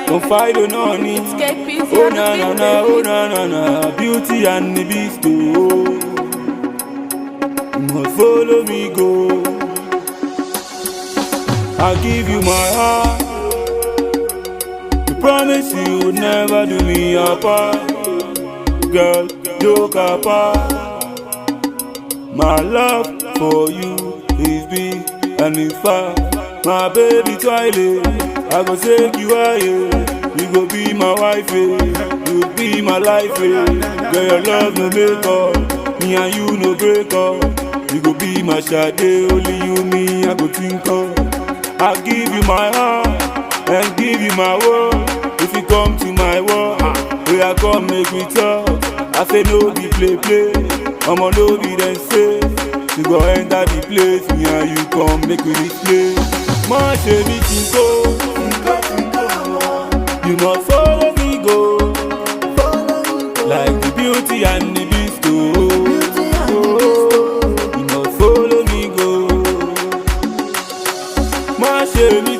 confide on it. Oh na na na, oh na na na, Beauty and the Beast. Oh, you must follow me go. I give you my heart. I promise you would never do me apart. Girl, joke apart. My love for you is big and it's far. My baby Twilight, I go take you higher. You go be my wife, you be my life. Girl, your love no make up, me and you no break up. You go be my Sade, only you me I go think of. I give you my heart and give you my word. If you come to my world, we are come make me talk. I say no be play play, I'ma no be then say. You go enter the place, me and you come make we display. My baby Tinko, you must follow me go, like the Beauty and the Beast. Oh, you must follow me go. My baby